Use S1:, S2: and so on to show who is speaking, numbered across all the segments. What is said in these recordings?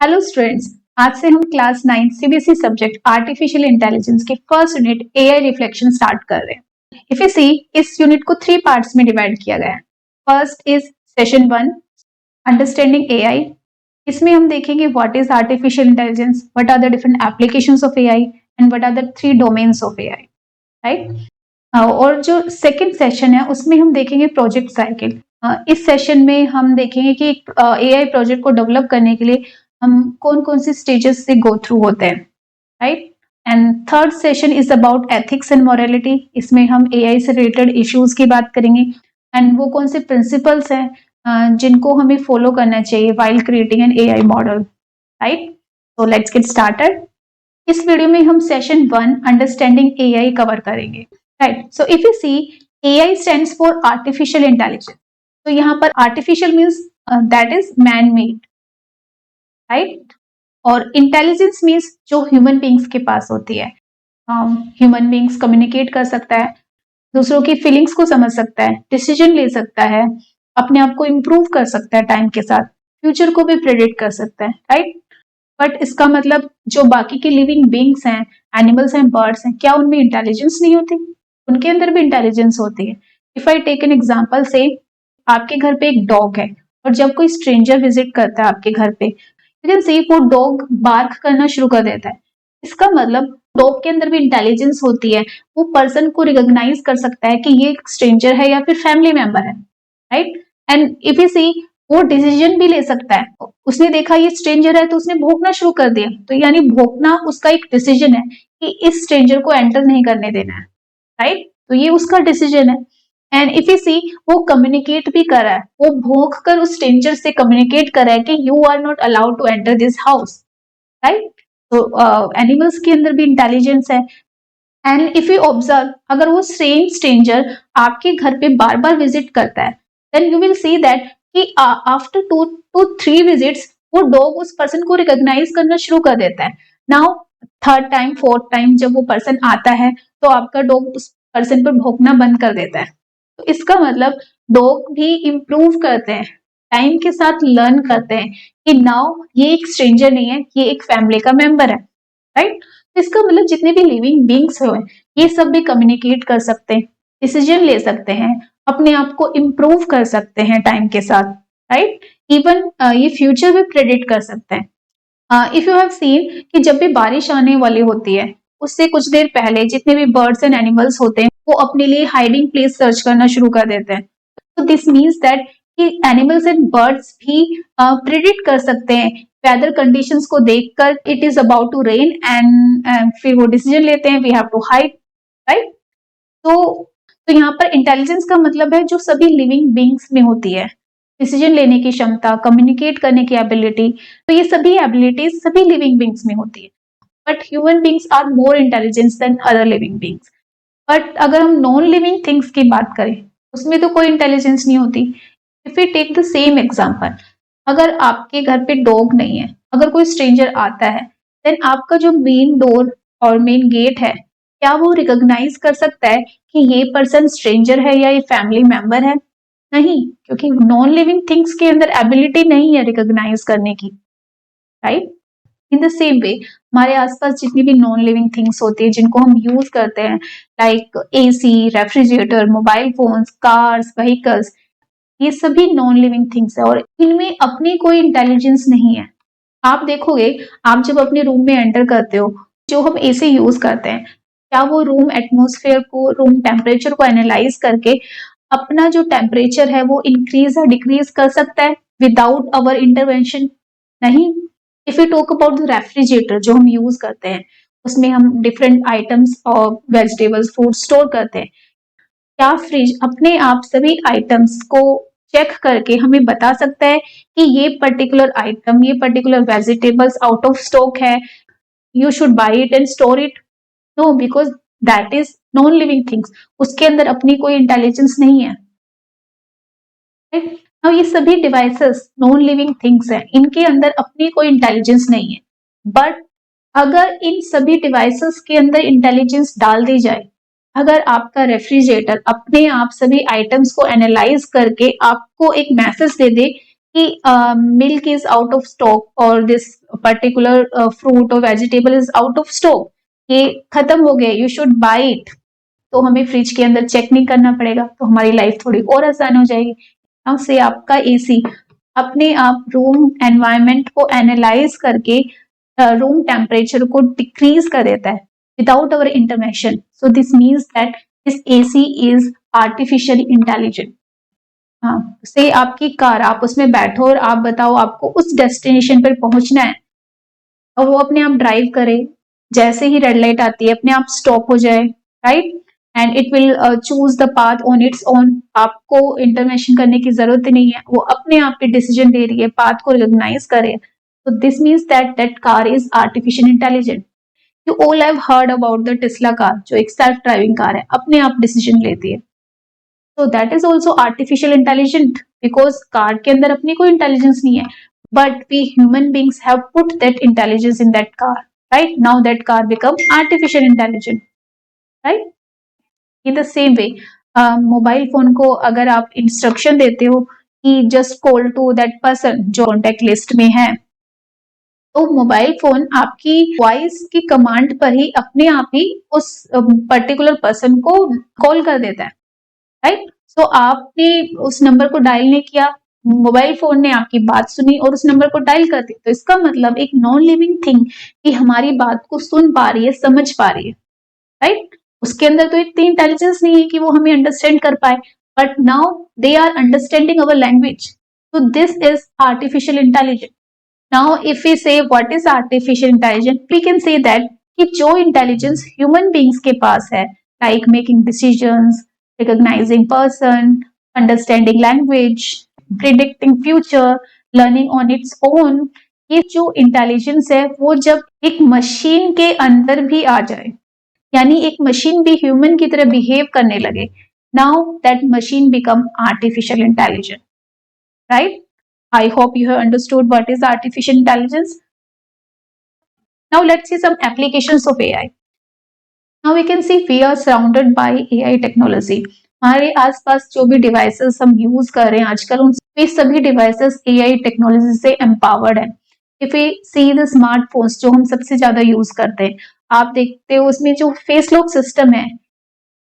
S1: Hello students, आज से हम class 9 CBSE subject artificial intelligence के first unit AI reflection start कर रहे हैं। इफ यू सी, इस यूनिट को 3 पार्ट्स में डिवाइड किया गया है। First is session 1, understanding AI. इसमें हम देखेंगे what is artificial intelligence, what are the different applications of AI and what are the 3 domains of AI, right. और जो सेकंड सेशन है उसमें हम देखेंगे प्रोजेक्ट साइकिल। इस सेशन में हम देखेंगे कि एआई प्रोजेक्ट को डेवलप करने के लिए हम कौन कौन सी स्टेजेस से गो थ्रू होते हैं, right. And third session is about ethics and morality. इसमें हम एआई से रिलेटेड इश्यूज की बात करेंगे एंड वो कौन से प्रिंसिपल्स हैं जिनको हमें फॉलो करना चाहिए while creating an AI model, right. So let's get started. इस वीडियो में हम सेशन 1 अंडरस्टैंडिंग एआई कवर करेंगे, right. So if you see, AI stands for artificial intelligence. तो यहाँ पर artificial means that is man made, right. और intelligence means जो human beings के पास होती है। ह्यूमन बींग्स कम्युनिकेट कर सकता है, दूसरों की फीलिंग्स को समझ सकता है, डिसीजन ले सकता है, अपने आप को इम्प्रूव कर सकता है टाइम के साथ, फ्यूचर को भी प्रेडिक्ट कर सकता है, राइट। बट इसका मतलब जो बाकी के लिविंग बींग्स हैं, एनिमल्स हैं, बर्ड्स हैं, क्या उनमें इंटेलिजेंस नहीं होती? उनके अंदर भी इंटेलिजेंस होती है। If I take an example से, आपके घर पे एक डॉग है और जब कोई स्ट्रेंजर विजिट करता है आपके घर पे, यू कैन सी वो डॉग बार्क करना शुरू कर देता है। इसका मतलब डॉग के अंदर भी इंटेलिजेंस होती है, वो पर्सन को रिकॉग्नाइज कर सकता है कि ये एक स्ट्रेंजर है या फिर फैमिली मेंबर है, राइट। एंड इफ यू सी, वो डिसीजन भी ले सकता है। उसने देखा ये स्ट्रेंजर है तो उसने भौंकना शुरू कर दिया, तो यानी भौंकना उसका एक डिसीजन है कि इस स्ट्रेंजर को एंटर नहीं करने देना है, राइट। तो ये उसका डिसीजन है। एंड इफ यू सी, वो कम्युनिकेट भी कर रहा है, वो भौंक कर उस स्ट्रेंजर से कम्युनिकेट कर रहा है कि you are not allowed to enter this house, right. तो एनिमल्स के अंदर भी इंटेलिजेंस है। एंड इफ यू ऑब्जर्व, अगर वो सेम स्ट्रेंजर आपके घर पे बार बार विजिट करता है, then you will see that कि आफ्टर 2 to 3 विजिट्स वो डॉग उस पर्सन को रिकॉग्नाइज करना शुरू कर देता है। Now third time, fourth time जब वो पर्सन आता है तो आपका डॉग उस पर्सन पर भौंकना बंद कर देता है। तो इसका मतलब डॉग भी इम्प्रूव करते हैं, टाइम के साथ लर्न करते हैं कि नाउ ये एक स्ट्रेंजर नहीं है, ये एक फैमिली का मेंबर है, राइट। इसका मतलब जितने भी लिविंग बींग्स हुए ये सब भी कम्युनिकेट कर सकते हैं, डिसीजन ले सकते हैं, अपने आप को इम्प्रूव कर सकते हैं टाइम के साथ, राइट। इवन ये फ्यूचर भी प्रेडिक्ट कर सकते हैं। इफ यू हैव सीन कि जब भी बारिश आने वाली होती है उससे कुछ देर पहले जितने भी बर्ड्स एंड एनिमल्स होते हैं वो अपने लिए हाइडिंग प्लेस सर्च करना शुरू कर देते हैं। तो दिस मीन्स दैट कि एनिमल्स एंड बर्ड्स भी प्रिडिक्ट कर सकते हैं वेदर कंडीशंस को देखकर it is about to rain and फिर वो डिसीजन लेते हैं we have to hide, right. तो यहाँ पर इंटेलिजेंस का मतलब है जो सभी लिविंग बींग्स में होती है, डिसीजन लेने की क्षमता, कम्युनिकेट करने की एबिलिटी। तो ये सभी एबिलिटीज सभी लिविंग बींग्स में होती है। But human beings are more intelligence than other living beings. But अगर हम नॉन लिविंग थिंग्स की बात करें उसमें तो कोई इंटेलिजेंस नहीं होती। If we take the same example, अगर आपके घर पे डॉग नहीं है, अगर कोई स्ट्रेंजर आता है, देन आपका जो मेन डोर और मेन गेट है, क्या वो रिकॉग्नाइज कर सकता है कि ये पर्सन स्ट्रेंजर है या ये फैमिली मेंबर है? नहीं, क्योंकि नॉन लिविंग थिंग्स के अंदर एबिलिटी नहीं है रिकॉग्नाइज करने की, right. In the same way हमारे आसपास जितनी भी नॉन लिविंग थिंग्स होती है जिनको हम यूज करते हैं, like AC, refrigerator, mobile phones, cars, vehicles, ये सभी नॉन लिविंग थिंग्स है और इनमें अपनी कोई इंटेलिजेंस नहीं है। आप देखोगे, आप जब अपने रूम में एंटर करते हो, जो हम एसी यूज करते हैं, क्या वो रूम एटमोस्फेयर को, रूम टेम्परेचर को एनालाइज करके अपना जो टेम्परेचर है वो इंक्रीज या डिक्रीज कर सकता है विदाउट अवर इंटरवेंशन? नहीं। If you talk about the refrigerator जो हम यूज करते हैं, उसमें हम डिफरेंट आइटम्स और वेजिटेबल्स, फूड स्टोर करते हैं, क्या फ्रिज अपने आप सभी आइटम्स को चेक करके हमें बता सकता है कि ये पर्टिकुलर आइटम, ये particular vegetables out of stock है, you should buy it and store it? No, because that is non living things, उसके अंदर अपनी कोई इंटेलिजेंस नहीं है। अब ये सभी डिवाइसेस नॉन लिविंग थिंग्स हैं, इनके अंदर अपनी कोई इंटेलिजेंस नहीं है। बट अगर इन सभी डिवाइसेस के अंदर इंटेलिजेंस डाल दी जाए, अगर आपका रेफ्रिजरेटर अपने आप सभी आइटम्स को एनालाइज करके आपको एक मैसेज दे दे कि milk is out of stock और दिस पर्टिकुलर फ्रूट और vegetable is out of stock, ये खत्म हो गए, यू शुड बाय इट, तो हमें फ्रिज के अंदर चेक नहीं करना पड़ेगा, तो हमारी लाइफ थोड़ी और आसान हो जाएगी। अब से आपका एसी अपने आप रूम एनवायरनमेंट को एनालाइज करके रूम टेम्परेचर को डिक्रीज कर देता है without our intervention. So this means that this AC is artificially intelligent. हाँ, से आपकी कार, आप उसमें बैठो और आप बताओ आपको उस डेस्टिनेशन पर पहुंचना है और वो अपने आप ड्राइव करे, जैसे ही रेड लाइट आती है अपने आप स्टॉप हो जाए, right, and it will choose the path on its own. आपको इंटरवेंशन करने की जरूरत नहीं है, वो अपने आप पे डिसीजन ले रही है, पाथ को रिकॉग्नाइज करे। तो this means that that car is artificial intelligent. You all have heard about the Tesla car, जो एक सेल्फ ड्राइविंग कार है, अपने आप डिसीजन लेती है। So that is also artificial intelligent because car के अंदर अपनी कोई इंटेलिजेंस नहीं है, but we human beings have put that intelligence in that car, right? Now that car become artificial intelligent, right? In the same way, mobile phone को अगर आप instruction देते हो कि just call to that person जो contact list में है, तो मोबाइल फोन आपकी वॉइस की कमांड पर ही अपने आप ही उस पर्टिकुलर पर्सन को कॉल कर देता है, राइट। सो आपने उस नंबर को डायल नहीं किया, मोबाइल फोन ने आपकी बात सुनी और उस नंबर को डायल कर दी, तो इसका मतलब एक नॉन लिविंग थिंग कि हमारी बात को सुन पा रही है, समझ पा रही है, राइट। उसके अंदर तो इतनी इंटेलिजेंस नहीं है कि वो हमें अंडरस्टैंड कर पाए, but now they are understanding our language, so this is artificial intelligence. Now if we say what is artificial intelligence, we can say that कि जो इंटेलिजेंस ह्यूमन बींग्स के पास है, like making decisions, recognizing person, understanding language, predicting future, learning on its own, ये जो intelligence है वो जब एक मशीन के अंदर भी आ जाए, यानी एक मशीन भी ह्यूमन की तरह बिहेव करने लगे, now that machine become artificial intelligent, right. I hope you have understood what is artificial intelligence. Now let's see some applications of AI. Now we can see we are surrounded by AI technology. हमारे आसपास जो भी devices हम use कर रहे हैं आजकल, उन सभी डिवाइसेस AI टेक्नोलॉजी से एम्पावर्ड है। If we see the smartphones जो हम सबसे ज्यादा यूज करते हैं, आप देखते हो उसमें जो फेस लॉक सिस्टम है,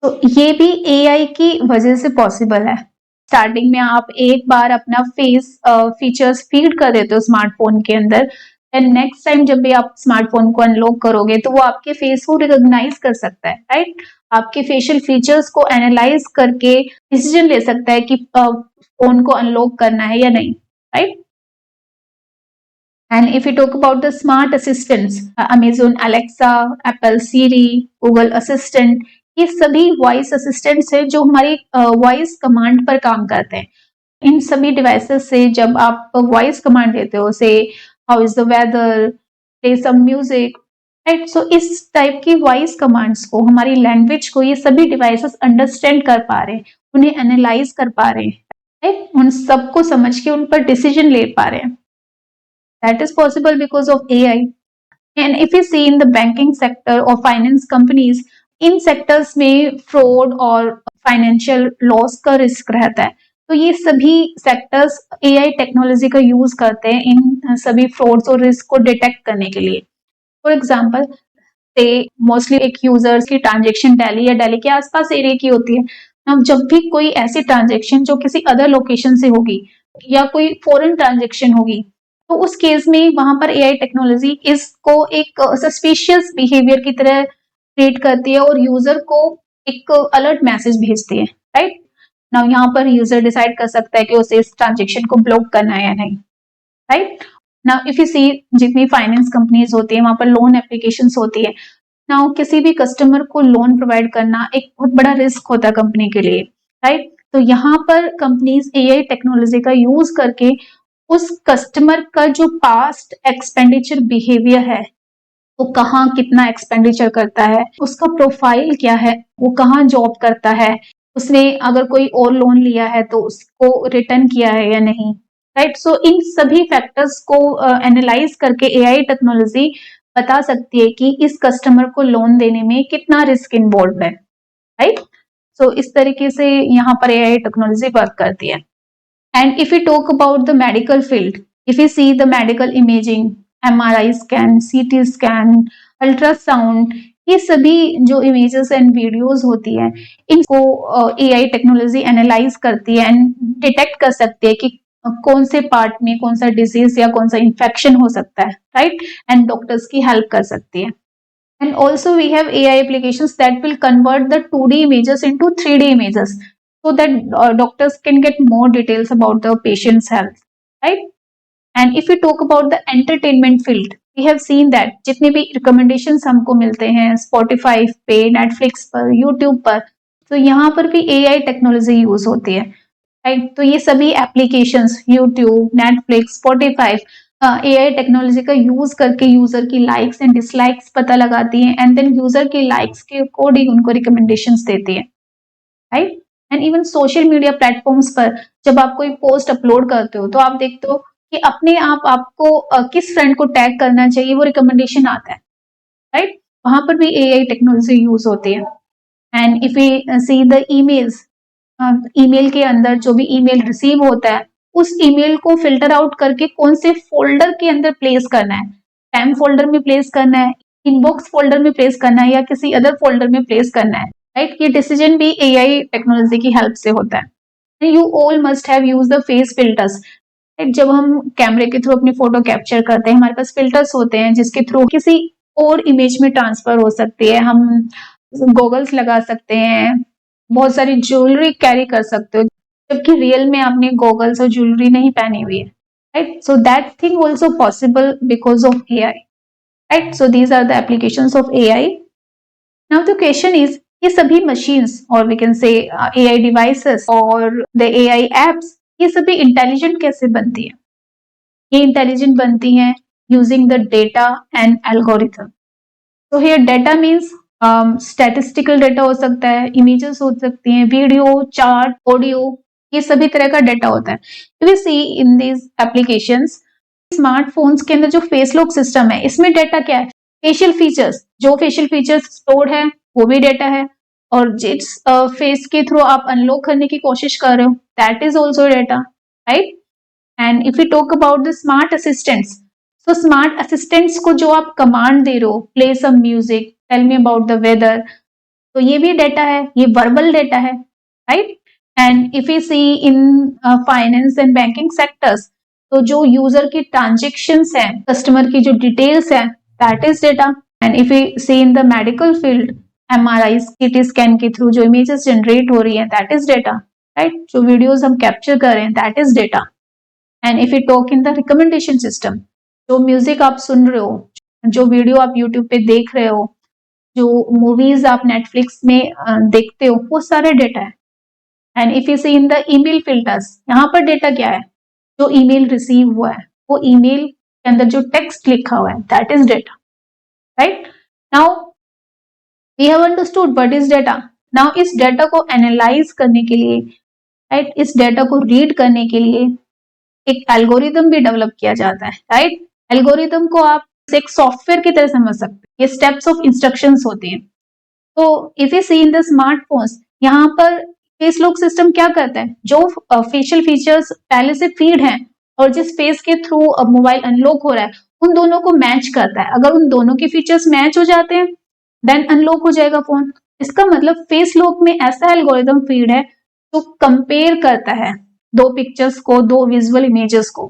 S1: तो ये भी AI की वजह से पॉसिबल है। स्टार्टिंग में आप एक बार अपना फेस फीचर्स फीड कर देते हो स्मार्टफोन के अंदर, एंड नेक्स्ट टाइम जब भी आप स्मार्टफोन को अनलॉक करोगे तो वो आपके फेस को रिकॉग्नाइज कर सकता है, राइट। आपके फेशियल फीचर्स को एनालाइज करके डिसीजन ले सकता है कि फोन को अनलॉक करना है या नहीं, right. And if we talk about the smart assistants, Amazon Alexa, Apple Siri, Google Assistant, ये सभी वॉइस असिस्टेंट्स है जो हमारी वॉइस कमांड पर काम करते हैं। इन सभी डिवाइसेस से जब आप वॉइस कमांड देते हो, say how is the weather, play some music, right, so इस टाइप की वॉइस कमांड्स को, हमारी लैंग्वेज को ये सभी डिवाइसेस अंडरस्टैंड कर पा रहे हैं, उन्हें एनालाइज कर पा रहे हैं, राइट, उन सबको समझ के उन पर डिसीजन ले पा रहे हैं। That is possible because of AI. And if you see in the banking sector or finance companies, in sectors में फ्रॉड और फाइनेंशियल लॉस का रिस्क रहता है, तो ये सभी सेक्टर्स AI टेक्नोलॉजी का यूज करते हैं इन सभी फ्रॉड्स और रिस्क को डिटेक्ट करने के लिए। फॉर एग्जांपल, से मोस्टली एक यूजर्स की ट्रांजेक्शन दिल्ली या दिल्ली के आसपास एरिया की होती है। अब जब भी कोई ऐसी ट्रांजेक्शन जो किसी अदर लोकेशन से होगी या कोई फॉरेन ट्रांजेक्शन होगी, तो उस केस में वहां पर AI टेक्नोलॉजी इसको एक सस्पिशियस बिहेवियर की तरह क्रिएट करती है और यूजर को एक अलर्ट मैसेज भेजती है, राइट। नाउ यहाँ पर यूजर डिसाइड कर सकता है कि उसे इस ट्रांजेक्शन को ब्लॉक करना है या नहीं, राइट। नाउ इफ यू सी, जितनी फाइनेंस कंपनीज होती है वहां पर लोन एप्लीकेशंस होती है। नाउ किसी भी कस्टमर को लोन प्रोवाइड करना एक बहुत बड़ा रिस्क होता है कंपनी के लिए, राइट। तो यहाँ पर कंपनीज AI टेक्नोलॉजी का यूज करके उस कस्टमर का जो पास्ट एक्सपेंडिचर बिहेवियर है, वो कहाँ कितना एक्सपेंडिचर करता है, उसका प्रोफाइल क्या है, वो कहाँ जॉब करता है, उसने अगर कोई और लोन लिया है तो उसको रिटर्न किया है या नहीं, राइट। सो इन सभी फैक्टर्स को एनालाइज करके AI टेक्नोलॉजी बता सकती है कि इस कस्टमर को लोन देने में कितना रिस्क इन्वॉल्व है, राइट। सो इस तरीके से यहाँ पर AI टेक्नोलॉजी वर्क करती है। And if we talk about the medical field, if we see the medical imaging, MRI scan, CT scan, ultrasound, ये सभी जो इमेजेस एंड वीडियोस होती है इनको एआई टेक्नोलॉजी एनालाइज करती है एंड डिटेक्ट कर सकती है कि कौन से पार्ट में कौन सा डिजीज या कौन सा इन्फेक्शन हो सकता है, राइट, एंड डॉक्टर्स की हेल्प कर सकती है. And also we have AI applications that will convert the 2D images into 3D images so that doctors can get more details about the patient's health, right? And if we talk about the entertainment field, we have seen that जितने भी recommendations हमको मिलते हैं Spotify पे, Netflix पर, YouTube पर, तो यहाँ पर भी AI टेक्नोलॉजी यूज होती है, राइट. तो ये सभी applications YouTube, Netflix, Spotify AI technology का यूज करके यूजर की लाइक्स एंड डिसलाइक्स पता लगाती है एंड देन यूजर की लाइक्स के अकॉर्डिंग उनको रिकमेंडेशंस देती है, right. And even social media platforms पर जब आप कोई पोस्ट अपलोड करते हो तो आप देखते हो कि अपने आप आपको किस फ्रेंड को टैग करना चाहिए वो रिकमेंडेशन आता है, राइट. वहां पर भी AI टेक्नोलॉजी यूज होती है. And if we see the emails, email के अंदर जो भी ईमेल रिसीव होता है उस ईमेल को फिल्टर आउट करके कौन से फोल्डर के अंदर प्लेस करना है, स्पैम फोल्डर में प्लेस करना है, इनबॉक्स फोल्डर में प्लेस करना है या किसी अदर फोल्डर में प्लेस करना है, राइट. ये डिसीजन भी AI टेक्नोलॉजी की हेल्प से होता है. You all must have use the face filters. जब हम कैमरे के थ्रू अपनी फोटो कैप्चर करते हैं हमारे पास फिल्टर्स होते हैं जिसके थ्रू किसी और इमेज में ट्रांसफर हो सकती है. हम गॉगल्स लगा सकते हैं, बहुत सारी ज्वेलरी कैरी कर सकते हो जबकि रियल में आपने गॉगल्स और ज्वेलरी नहीं पहनी हुई है, right. So that thing also possible because of AI, right. So these are the applications of AI. Now the question is ये सभी मशीन्स और we can say AI devices और द AI एप्स ये सभी इंटेलिजेंट कैसे बनती है? ये इंटेलिजेंट बनती हैं using the data and algorithm. तो here data means statistical data हो सकता है, इमेजेस हो सकती हैं, वीडियो, चार्ट, ऑडियो, ये सभी तरह का डेटा होता है. You will C in these applications smartphones के अंदर जो फेस लॉक सिस्टम है इसमें डेटा क्या है? फेशियल फीचर्स, जो फेशियल फीचर्स स्टोर्ड है वो भी डेटा है और जिस फेस के थ्रू आप अनलॉक करने की कोशिश कर रहे हो that is also data, right. And if you talk about the smart assistants, तो स्मार्ट असिस्टेंट्स को जो आप कमांड दे रहे हो, play some music, tell me about the weather, तो ये भी डेटा है, ये वर्बल डेटा है, right. And if you see in finance and banking sectors, तो जो यूजर की ट्रांजेक्शन्स हैं, कस्टमर की जो डिटेल्स हैं that is data. And if you see in the medical field, MRI, CT scan के थ्रू जो इमेजेस जनरेट हो रही है दैट इज डेटा, राइट. जो वीडियोस हम कैप्चर कर रहे हैं that is data. And if you talk in the recommendation system, जो म्यूजिक आप सुन रहे हो, जो वीडियो आप यूट्यूब पे देख रहे हो, जो मूवीज आप नेटफ्लिक्स में देखते हो वो सारे डेटा है. And if you see in the email filters, यहाँ पर डेटा क्या है? जो ईमेल रिसीव हुआ है वो ईमेल के अंदर जो टेक्स्ट लिखा हुआ है that is data, right. Now we have understood what is data. Now इस डेटा को एनालाइज करने के लिए, राइट, इस डेटा को रीड करने के लिए एक एल्गोरिदम भी डेवलप किया जाता है, राइट. एल्गोरिदम को आप एक सॉफ्टवेयर की तरह समझ सकते हैं, ये स्टेप्स ऑफ इंस्ट्रक्शंस होती हैं. तो if you see in the smartphones, यहाँ पर फेस लॉक सिस्टम क्या करता है? जो फेशियल फीचर्स पहले से फीड हैं और जिस फेस के थ्रू मोबाइल अनलॉक हो रहा है उन दोनों को मैच करता है. अगर उन दोनों के फीचर्स मैच हो जाते हैं देन अनलॉक हो जाएगा फोन. इसका मतलब फेस लॉक में ऐसा एल्गोरिदम फीड है जो कंपेयर करता है दो पिक्चर्स को, दो विजुअल इमेजेस को,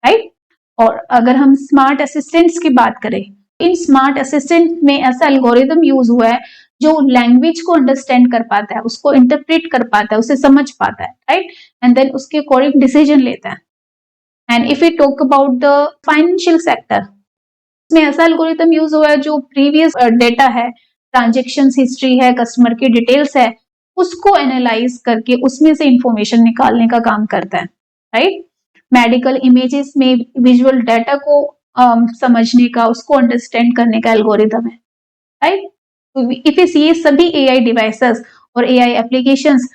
S1: राइट. और अगर हम स्मार्ट असिस्टेंट्स की बात करें, इन स्मार्ट असिस्टेंट में ऐसा एल्गोरिदम यूज हुआ है जो लैंग्वेज को अंडरस्टैंड कर पाता है, उसको इंटरप्रेट कर पाता है, उसे समझ पाता है, राइट. एंड देन उसके अकॉर्डिंग डिसीजन लेता है. And if you talk about the financial sector, इसमें ऐसा एल्गोरिदम यूज हुआ है जो प्रीवियस डेटा है, ट्रांजेक्शन हिस्ट्री है, कस्टमर की डिटेल्स है, उसको एनालाइज करके उसमें से इंफॉर्मेशन निकालने का काम करता है, राइट. मेडिकल इमेजेस में विजुअल डाटा को समझने का, उसको अंडरस्टैंड करने का एल्गोरिदम है, राइट. इफ इस ये सभी AI डिवाइसेस और AI एप्लीकेशंस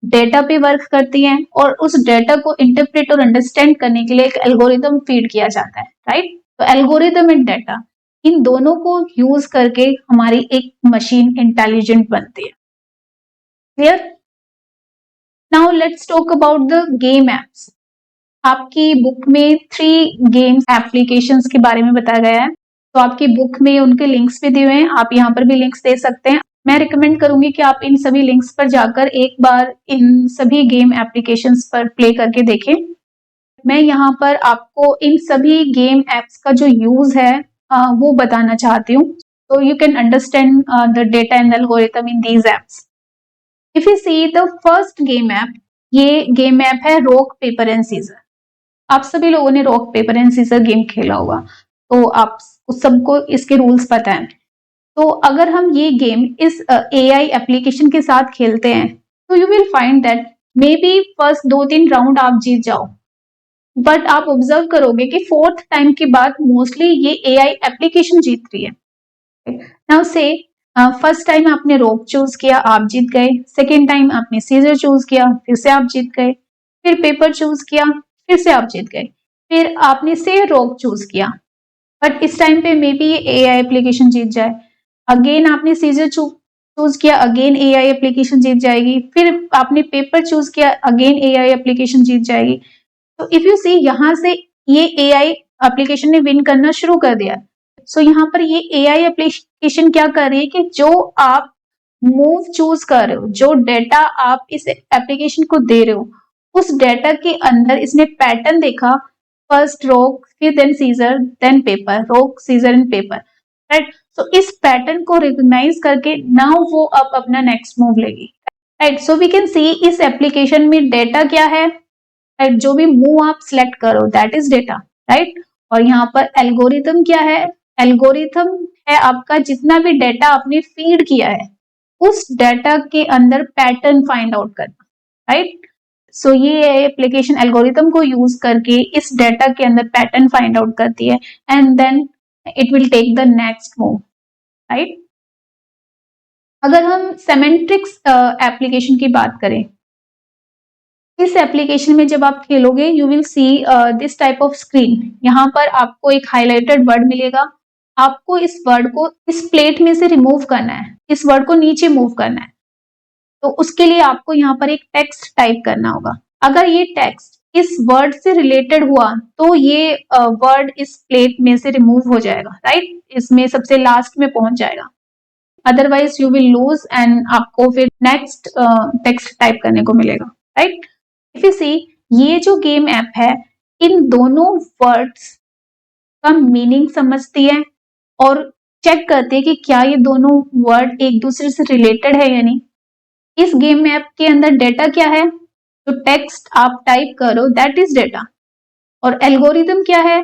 S1: डेटा पे वर्क करती हैं और उस डेटा को इंटरप्रेट और अंडरस्टैंड करने के लिए एक एल्गोरिदम फीड किया जाता है, राइट. तो एल्गोरिदम एंड डेटा, इन दोनों को यूज करके हमारी एक मशीन इंटेलिजेंट बनती है. Clear? Now let's talk about the game apps. आपकी बुक में 3 गेम्स एप्लीकेशंस के बारे में बताया गया है, तो आपकी बुक में उनके लिंक्स भी दिए हुए हैं, आप यहाँ पर भी लिंक्स दे सकते हैं। मैं रिकमेंड करूंगी कि आप इन सभी लिंक्स पर जाकर एक बार इन सभी गेम एप्लीकेशंस पर प्ले करके देखें। मैं यहाँ पर आपको इन सभी गेम एप्स का जो यूज है वो बताना चाहती हूँ, so you can understand the data and the algorithm in these apps. If you see the first game app, ये गेम ऐप है रॉक पेपर एंड सीजर। आप सभी लोगों ने rock paper and seizure game खेला होगा, तो आप सबको इसके रूल्स पता है। तो अगर हम ये गेम इस AI एप्लीकेशन के साथ खेलते हैं, तो you will find that may be first 2-3 round आप जीत जाओ, बट आप ऑब्जर्व करोगे कि 4th टाइम के बाद मोस्टली ये AI एप्लीकेशन जीत रही है। नाउ से फर्स्ट टाइम आपने रॉक चूज किया, आप जीत गए। सेकेंड टाइम आपने सीजर चूज किया, फिर से आप जीत गए। फिर पेपर चूज किया, फिर से आप जीत गए। फिर आपने से रॉक चूज किया, बट इस टाइम पे मे बी AI एप्लीकेशन जीत जाए। अगेन आपने सीजर चूज किया, अगेन AI एप्लीकेशन जीत जाएगी। फिर आपने पेपर चूज किया, अगेन AI एप्लीकेशन जीत जाएगी। तो इफ यू सी यहाँ से ये AI एप्लीकेशन ने विन करना शुरू कर दिया। सो यहाँ पर ये AI एप्लीकेशन क्या कर रही है कि जो आप मूव चूज कर रहे हो, जो डेटा आप इस एप्लीकेशन को दे रहे हो, उस डेटा के अंदर इसने पैटर्न देखा, फर्स्ट रॉक, फिर then scissor, then paper, rock scissor and paper, right. So इस पैटर्न को रिकॉग्नाइज करके नाउ वो अब अपना नेक्स्ट मूव लेगी, right. So we can see इस एप्लीकेशन में डेटा क्या है, राइट। जो भी मूव आप सिलेक्ट करो दैट इज डेटा, राइट। और यहाँ पर एल्गोरिथम क्या है, एल्गोरिथम है आपका जितना भी डेटा आपने फीड किया है उस डेटा के अंदर पैटर्न फाइंड आउट करना, राइट। सो ये एप्लीकेशन एल्गोरिथम को यूज करके इस डेटा के अंदर पैटर्न फाइंड आउट करती है and then it will take the next move, right. अगर हम सेमेंट्रिक्स एप्लीकेशन की बात करें, इस एप्लीकेशन में जब आप खेलोगे you will see this type of screen. यहाँ पर आपको एक हाईलाइटेड वर्ड मिलेगा, आपको इस वर्ड को इस प्लेट में से रिमूव करना है, इस वर्ड को नीचे मूव करना है। तो उसके लिए आपको यहाँ पर एक टेक्स्ट टाइप करना होगा। अगर ये टेक्स्ट इस वर्ड से रिलेटेड हुआ तो ये वर्ड इस प्लेट में से रिमूव हो जाएगा, राइट। इसमें सबसे लास्ट में पहुंच जाएगा, otherwise you will loose and आपको फिर नेक्स्ट टेक्स्ट टाइप करने को मिलेगा, राइट। इफ यू सी ये जो गेम ऐप है इन दोनों वर्ड्स का मीनिंग समझती है और चेक करती है कि क्या ये दोनों वर्ड एक दूसरे से रिलेटेड है या नहीं। इस गेम ऐप के अंदर डेटा क्या है, तो टेक्स्ट आप टाइप करो दैट इज डेटा। और एल्गोरिथम क्या है,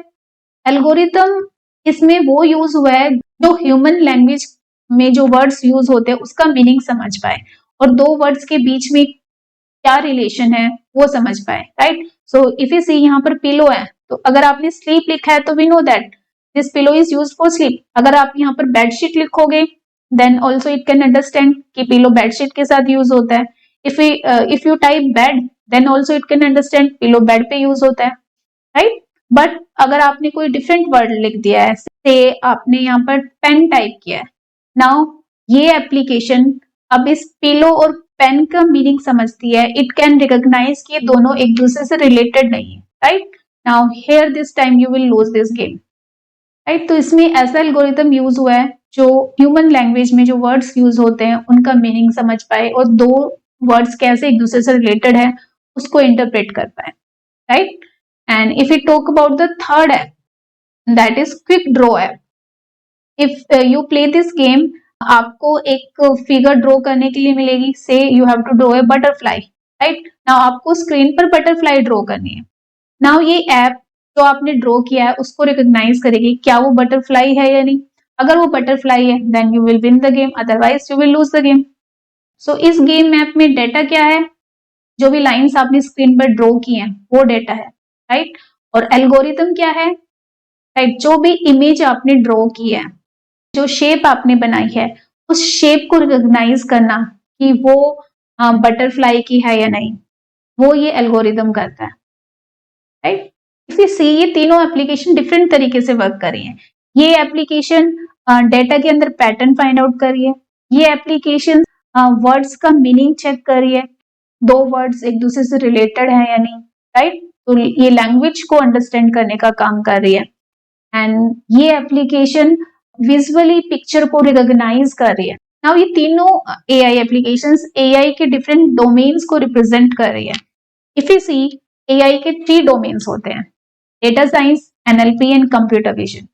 S1: एल्गोरिथम इसमें वो यूज हुआ है जो ह्यूमन लैंग्वेज में जो वर्ड्स यूज होते हैं उसका मीनिंग समझ पाए और दो वर्ड्स के बीच में क्या रिलेशन है वो समझ पाए, राइट। सो इफ यू सी यहाँ पर पिलो है, तो अगर आपने स्लीप लिखा है तो we know that this pillow is used for sleep. अगर आप यहाँ पर बेडशीट लिखोगे then also it can understand कि पिलो बेडशीट के साथ यूज होता है। If you type bed then also it can understand pillow bed पे यूज होता है, राइट। बट अगर आपने कोई डिफरेंट वर्ड लिख दिया है, से आपने यहाँ पर पेन टाइप किया है, नाउ ये एप्लीकेशन अब इस पिलो और पेन का मीनिंग समझती है, इट कैन रिकॉग्नाइज कि ये दोनों एक दूसरे से रिलेटेड नहीं है, right. Now here this time you will lose this game, right. तो इसमें ऐसा एल्गोरिथम यूज हुआ है जो ह्यूमन लैंग्वेज में जो वर्ड्स यूज होते हैं उनका मीनिंग समझ पाए और दो वर्ड्स कैसे एक दूसरे से रिलेटेड है उसको इंटरप्रेट कर पाए, right. And if you talk about the third app that is quick draw app. If you play this game आपको एक फिगर ड्रॉ करने के लिए मिलेगी, say you have to draw a butterfly, right. Now आपको screen पर butterfly draw करनी है। नाउ ये ऐप जो आपने ड्रॉ किया है उसको रिकॉग्नाइज करेगी क्या वो बटरफ्लाई है या नहीं। अगर वो बटरफ्लाई है then you will win the game, otherwise you will lose the game. So इस गेम ऐप में डेटा क्या है, जो भी लाइंस आपने स्क्रीन पर ड्रॉ की हैं वो डेटा है, राइट। और एल्गोरिथम क्या है, राइट। जो भी इमेज आपने ड्रॉ की है, जो शेप आपने बनाई है, उस शेप को रिकॉग्नाइज करना कि वो बटरफ्लाई की है या नहीं, वो ये एल्गोरिथम करता है, राइट। इफ यू सी ये तीनों एप्लीकेशन डिफरेंट तरीके से वर्क कर रही है। ये एप्लीकेशन डेटा के अंदर पैटर्न फाइंड आउट कर रही है, ये एप्लीकेशन वर्ड्स का मीनिंग चेक कर रही है, दो वर्ड्स एक दूसरे से रिलेटेड है या नहीं, राइट। तो ये लैंग्वेज को अंडरस्टैंड करने का काम कर रही है। एंड ये एप्लीकेशन विजुअली पिक्चर को रिकॉग्नाइज कर रही है। नाउ ये तीनों एआई एप्लीकेशंस एआई के डिफरेंट डोमेन्स को रिप्रेजेंट कर रही है। इफ यू सी, एआई के 3 डोमेन्स होते हैं, data science, NLP and computer vision.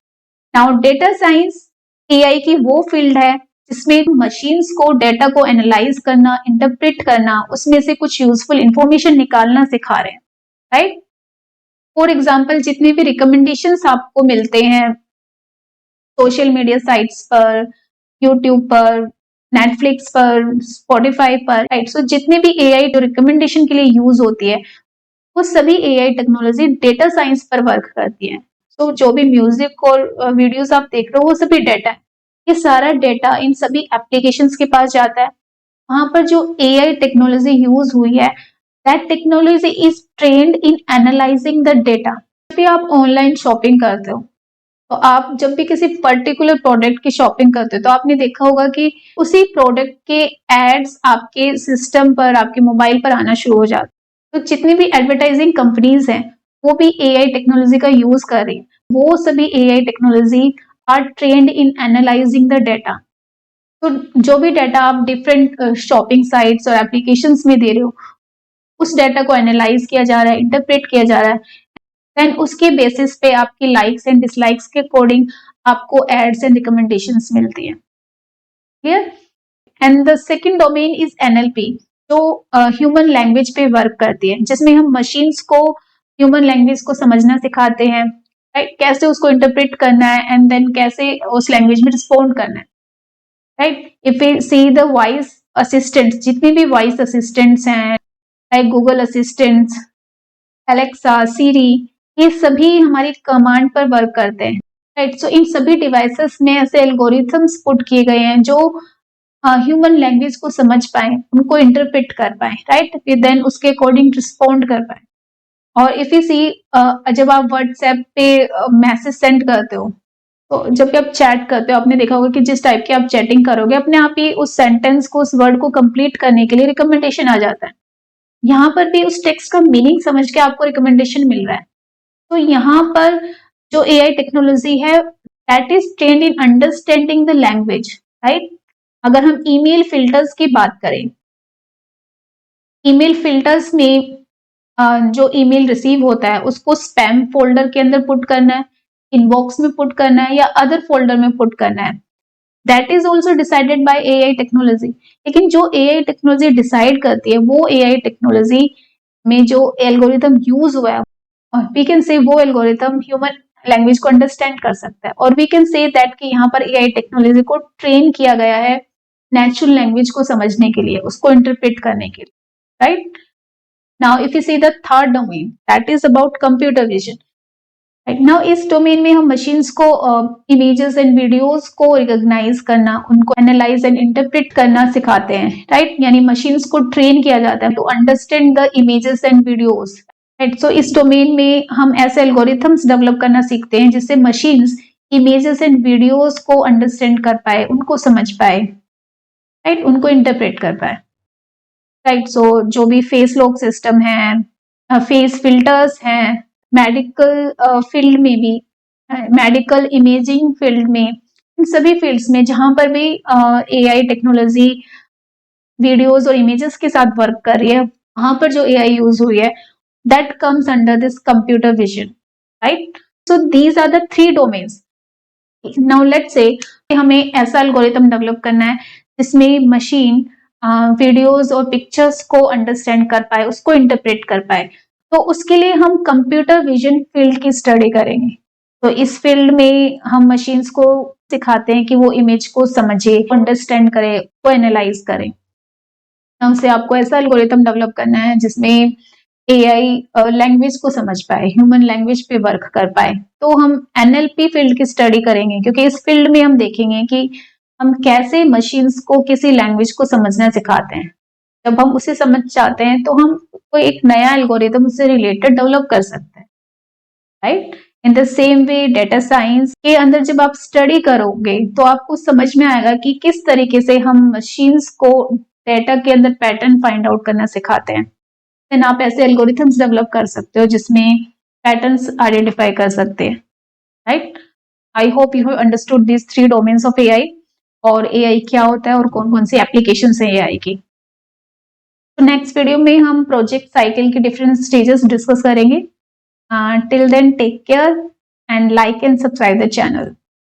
S1: Now data science AI की वो फील्ड है जिसमें मशीन्स को डेटा को एनालाइज करना, इंटरप्रेट करना, उसमें से कुछ यूजफुल इंफॉर्मेशन निकालना सिखा रहे हैं, राइट। फॉर एग्जाम्पल, जितने भी रिकमेंडेशंस आपको मिलते हैं सोशल मीडिया साइट्स पर, यूट्यूब पर, नेटफ्लिक्स पर, स्पॉटिफाई पर, राइट। सो जितने भी एआई जो रिकमेंडेशन के लिए यूज होती है वो सभी एआई टेक्नोलॉजी डेटा साइंस पर वर्क करती है। तो जो भी म्यूजिक और वीडियोस आप देख रहे हो वो सभी डेटा है। ये सारा डेटा इन सभी एप्लीकेशंस के पास जाता है। वहां पर जो एआई टेक्नोलॉजी यूज हुई है, that technology is trained in analysing the data. जब भी आप ऑनलाइन शॉपिंग करते हो तो आप जब भी किसी पर्टिकुलर प्रोडक्ट की शॉपिंग करते हो तो आपने देखा होगा कि उसी प्रोडक्ट के एड्स आपके सिस्टम पर, आपके मोबाइल पर आना शुरू हो जाते हैं। तो जितनी भी एडवर्टाइजिंग कंपनीज हैं वो भी एआई टेक्नोलॉजी का यूज कर रही है। वो सभी AI technology are trained in analysing the data. तो जो भी डेटा आप डिफरेंट शॉपिंग साइट्स और एप्लीकेशंस में दे रहे हो, उस डेटा को एनालाइज किया जा रहा है, इंटरप्रेट किया जा रहा है, देन उसके बेसिस पे आपकी लाइक्स एंड डिसलाइक्स के अकॉर्डिंग आपको एड्स एंड रिकमेंडेशंस मिलती है। Clear. And the second domain is NLP, जो ह्यूमन लैंग्वेज पे वर्क करती है, जिसमें हम मशीन्स को ह्यूमन लैंग्वेज को समझना सिखाते हैं, राइट। कैसे उसको इंटरप्रेट करना है एंड देन कैसे उस लैंग्वेज में रिस्पॉन्ड करना है, right. If we see the voice assistants, जितने भी वॉइस असिस्टेंट्स हैं, like Google assistants, Alexa, Siri, ये सभी हमारी कमांड पर वर्क करते हैं, राइट। सो इन सभी डिवाइसेस में ऐसे एल्गोरिथम्स पुट किए गए हैं जो ह्यूमन लैंग्वेज को समझ पाए, उनको इंटरप्रेट कर पाए, राइट, फिर देन उसके अकॉर्डिंग रिस्पॉन्ड कर पाए। और इफ यू सी, जब आप व्हाट्सएप पे मैसेज सेंड करते हो, तो जब भी आप चैट करते हो आपने देखा होगा कि जिस टाइप की आप चैटिंग करोगे अपने आप ही उस सेंटेंस को, उस वर्ड को कंप्लीट करने के लिए रिकमेंडेशन आ जाता है। यहाँ पर भी उस टेक्स्ट का मीनिंग समझ के आपको रिकमेंडेशन मिल रहा है। तो यहाँ पर जो एआई टेक्नोलॉजी है that is trained in understanding the language, right. अगर हम ईमेल फिल्टर्स की बात करें, ईमेल फिल्टर्स में जो ईमेल रिसीव होता है उसको स्पैम फोल्डर के अंदर पुट करना है, इनबॉक्स में पुट करना है या अदर फोल्डर में पुट करना है, that is also decided by AI technology. लेकिन जो एआई टेक्नोलॉजी डिसाइड करती है वो एआई टेक्नोलॉजी में जो एल्गोरिथम यूज हुआ है, वी कैन से वो एल्गोरिथम ह्यूमन लैंग्वेज को अंडरस्टैंड कर सकता है। और वी कैन से दैट कि यहाँ पर एआई टेक्नोलॉजी को ट्रेन किया गया है नेचुरल लैंग्वेज को समझने के लिए, उसको इंटरप्रेट करने के लिए, right. Now if you see the third domain that is about computer vision, right. Now इस डोमेन में हम मशीन्स को इमेजेस एंड वीडियोस को रिकॉग्नाइज करना, उनको एनालाइज एंड इंटरप्रेट करना सिखाते हैं, राइट। यानी मशीन्स को ट्रेन किया जाता है to understand the images and videos, right. So इस डोमेन में हम ऐसे एल्गोरिथम्स डेवलप करना सीखते हैं जिससे मशीन्स इमेजेस एंड वीडियोस को अंडरस्टैंड कर पाए, उनको समझ पाए, राइट, उनको इंटरप्रेट कर पाए, राइट। सो जो भी फेस लॉक सिस्टम है, फेस फिल्टर्स हैं, मेडिकल फील्ड में भी, मेडिकल इमेजिंग फील्ड में, इन सभी फील्ड्स में जहां पर भी एआई टेक्नोलॉजी वीडियोस और इमेजेस के साथ वर्क कर रही है, वहां पर जो एआई यूज हुई है that comes under this computer vision, right? So these are the 3 domains. Now let's say हमें ऐसा एल्गोरिथम डेवलप करना है जिसमें मशीन वीडियोस और पिक्चर्स को अंडरस्टैंड कर पाए, उसको इंटरप्रेट कर पाए। तो उसके लिए हम कंप्यूटर विजन फील्ड की स्टडी करेंगे। तो इस फील्ड में हम मशीन्स को सिखाते हैं कि वो इमेज को समझे, अंडरस्टैंड करे, को एनालाइज करे। हमसे आपको ऐसा एल्गोरिथम डेवलप करना है जिसमें एआई लैंग्वेज को समझ पाए, ह्यूमन लैंग्वेज पे वर्क कर पाए। तो हम एनएलपी फील्ड की स्टडी करेंगे क्योंकि इस फील्ड में हम देखेंगे कि हम कैसे मशीन्स को किसी लैंग्वेज को समझना सिखाते हैं। जब हम उसे समझ जाते हैं तो हम कोई एक नया एल्गोरिथम उससे रिलेटेड डेवलप कर सकते हैं, right. In the same way data science के अंदर जब आप स्टडी करोगे तो आपको समझ में आएगा कि किस तरीके से हम मशीन्स को डेटा के अंदर पैटर्न फाइंड आउट करना सिखाते हैं। देन आप ऐसे एल्गोरिथम्स डेवलप कर सकते हो जिसमें पैटर्न्स आइडेंटिफाई कर सकते हैं, right. I hope you have understood these 3 domains of AI और एआई क्या होता है और कौन कौन सी एप्लीकेशंस हैं एआई की। तो नेक्स्ट वीडियो में हम प्रोजेक्ट साइकिल की डिफरेंट स्टेजेस डिस्कस करेंगे। Till then take care and like and subscribe the channel.